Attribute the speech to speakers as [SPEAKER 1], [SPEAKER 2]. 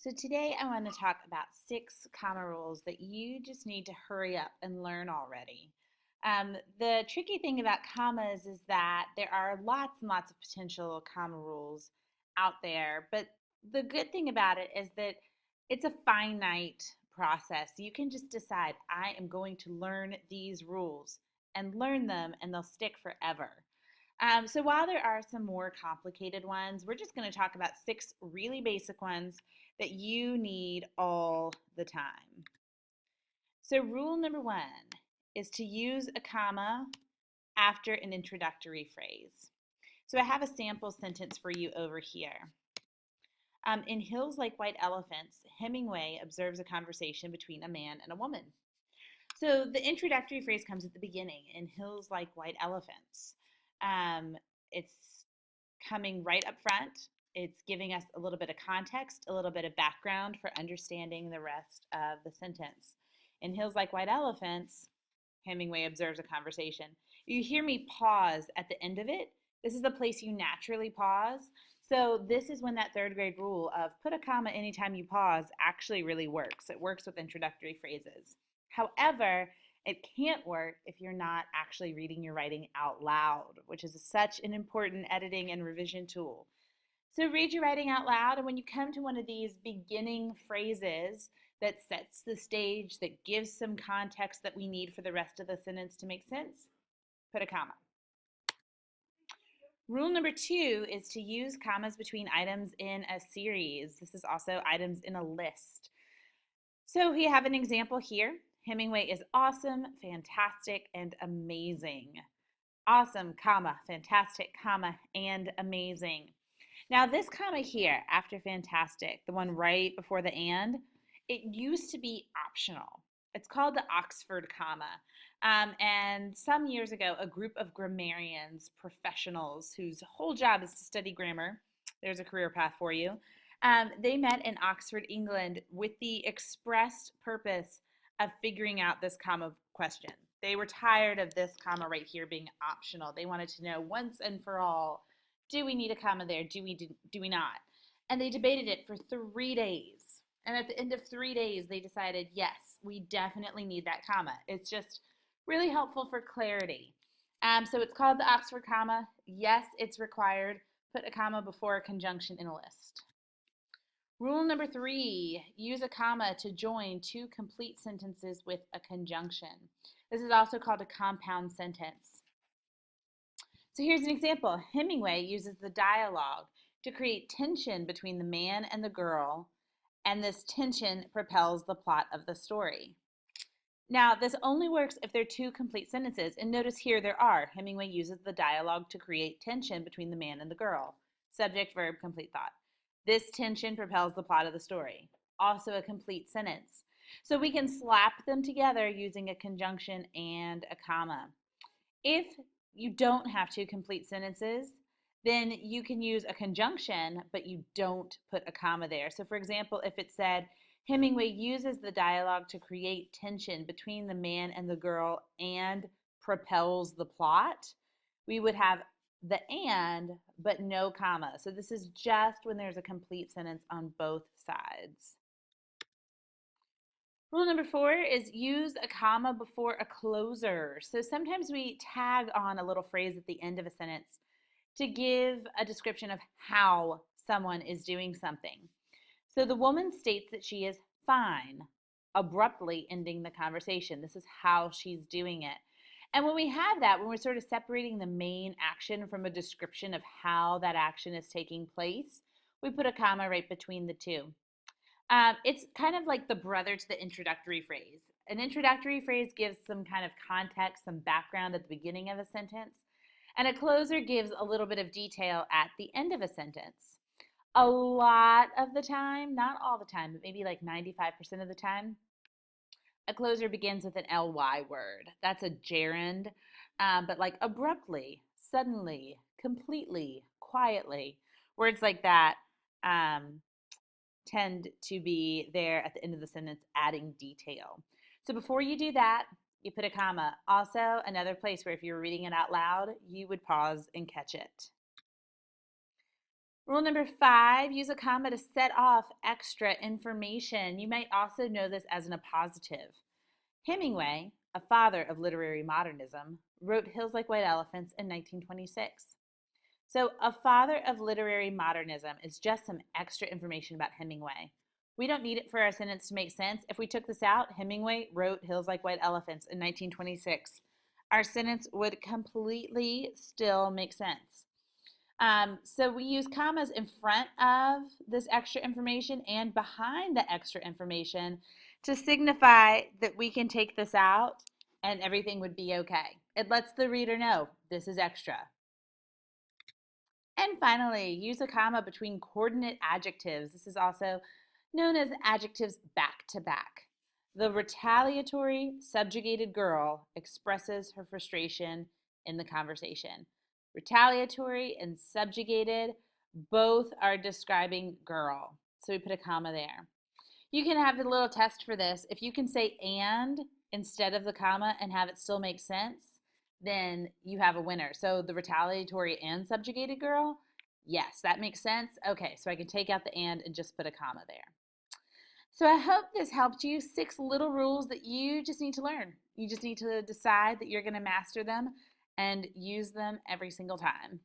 [SPEAKER 1] So today I want to talk about 6 comma rules that you just need to hurry up and learn already. The tricky thing about commas is that there are lots and lots of potential comma rules out there, but the good thing about it is that it's a finite process. You can just decide, I am going to learn these rules and learn them, and they'll stick forever. So while there are some more complicated ones, we're just going to talk about 6 really basic ones that you need all the time. So rule number 1 is to use a comma after an introductory phrase. So I have a sample sentence for you over here. In Hills Like White Elephants, Hemingway observes a conversation between a man and a woman. So the introductory phrase comes at the beginning, in Hills Like White Elephants. It's coming right up front. It's giving us a little bit of context, a little bit of background for understanding the rest of the sentence. In Hills Like White Elephants, Hemingway observes a conversation. You hear me pause at the end of it. This is the place you naturally pause. So this is when that third grade rule of put a comma anytime you pause actually really works. It works with introductory phrases. However, it can't work if you're not actually reading your writing out loud, which is such an important editing and revision tool. So read your writing out loud, and when you come to one of these beginning phrases that sets the stage, that gives some context that we need for the rest of the sentence to make sense, put a comma. Rule number 2 is to use commas between items in a series. This is also items in a list. So we have an example here. Hemingway is awesome, fantastic, and amazing. Awesome, comma, fantastic, comma, and amazing. Now this comma here after fantastic, the one right before the and, it used to be optional. It's called the Oxford comma. And some years ago, a group of grammarians, professionals whose whole job is to study grammar, there's a career path for you, they met in Oxford, England with the expressed purpose of figuring out this comma question. They were tired of this comma right here being optional. They wanted to know once and for all, do we need a comma there? Do we not? And they debated it for 3 days. And at the end of 3 days, they decided, yes, we definitely need that comma. It's just really helpful for clarity. So it's called the Oxford comma. Yes, it's required. Put a comma before a conjunction in a list. Rule number 3, use a comma to join 2 complete sentences with a conjunction. This is also called a compound sentence. So here's an example. Hemingway uses the dialogue to create tension between the man and the girl, and this tension propels the plot of the story. Now, this only works if there are 2 complete sentences, and notice here there are. Hemingway uses the dialogue to create tension between the man and the girl. Subject, verb, complete thought. This tension propels the plot of the story. Also a complete sentence. So we can slap them together using a conjunction and a comma. If you don't have 2 complete sentences, then you can use a conjunction, but you don't put a comma there. So for example, if it said, Hemingway uses the dialogue to create tension between the man and the girl and propels the plot, we would have the and, but no comma. So this is just when there's a complete sentence on both sides. Rule number 4 is use a comma before a closer. So sometimes we tag on a little phrase at the end of a sentence to give a description of how someone is doing something. So the woman states that she is fine, abruptly ending the conversation. This is how she's doing it. And when we have that, when we're sort of separating the main action from a description of how that action is taking place, we put a comma right between the two. It's kind of like the brother to the introductory phrase. An introductory phrase gives some kind of context, some background at the beginning of a sentence, and a closer gives a little bit of detail at the end of a sentence. A lot of the time, not all the time, but maybe like 95% of the time, a closer begins with an ly word. That's a gerund, but like abruptly, suddenly, completely, quietly. Words like that tend to be there at the end of the sentence, adding detail. So before you do that, you put a comma. Also, another place where if you were reading it out loud, you would pause and catch it. Rule number 5, use a comma to set off extra information. You might also know this as an appositive. Hemingway, a father of literary modernism, wrote Hills Like White Elephants in 1926. So, a father of literary modernism is just some extra information about Hemingway. We don't need it for our sentence to make sense. If we took this out, Hemingway wrote Hills Like White Elephants in 1926. Our sentence would completely still make sense. So we use commas in front of this extra information and behind the extra information to signify that we can take this out and everything would be okay. It lets the reader know this is extra. And finally, use a comma between coordinate adjectives. This is also known as adjectives back to back. The retaliatory, subjugated girl expresses her frustration in the conversation. Retaliatory and subjugated both are describing girl. So we put a comma there. You can have a little test for this. If you can say and instead of the comma and have it still make sense, then you have a winner. So the retaliatory and subjugated girl, yes, that makes sense. Okay, so I can take out the and just put a comma there. So I hope this helped you. 6 little rules that you just need to learn. You just need to decide that you're going to master them and use them every single time.